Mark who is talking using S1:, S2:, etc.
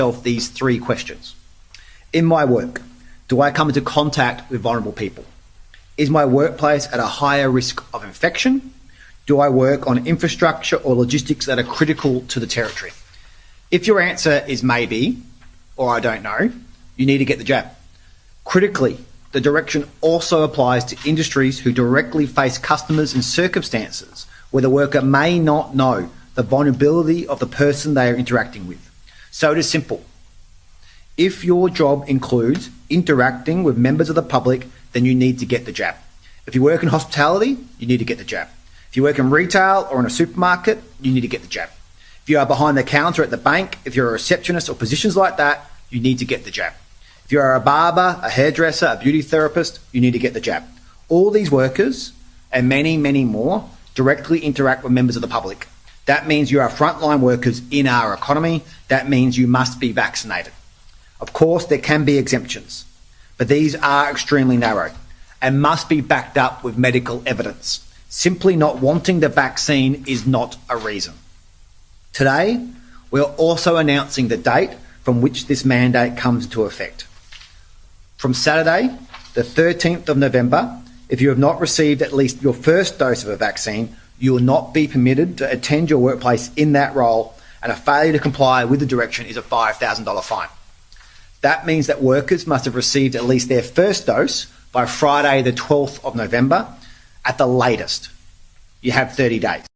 S1: yourself these three questions. In my work, do I come into contact with vulnerable people? Is my workplace at a higher risk of infection? Do I work on infrastructure or logistics that are critical to the territory? If your answer is maybe, or I don't know, you need to get the jab. Critically, the direction also applies to industries who directly face customers in circumstances where the worker may not know the vulnerability of the person they are interacting with. So it is simple. If your job includes interacting with members of the public, then you need to get the jab. If you work in hospitality, you need to get the jab. If you work in retail or in a supermarket, you need to get the jab. If you are behind the counter at the bank, if you're a receptionist or positions like that, you need to get the jab. If you are a barber, a hairdresser, a beauty therapist, you need to get the jab. All these workers, and many, many more, directly interact with members of the public. That means you are frontline workers in our economy. That means you must be vaccinated. Of course, there can be exemptions, but these are extremely narrow and must be backed up with medical evidence. Simply not wanting the vaccine is not a reason. Today, we are also announcing the date from which this mandate comes into effect. From Saturday, the 13th of November, if you have not received at least your first dose of a vaccine, you will not be permitted to attend your workplace in that role, and a failure to comply with the direction is a $5,000 fine. That means that workers must have received at least their first dose by Friday the 12th of November at the latest. You have 30 days.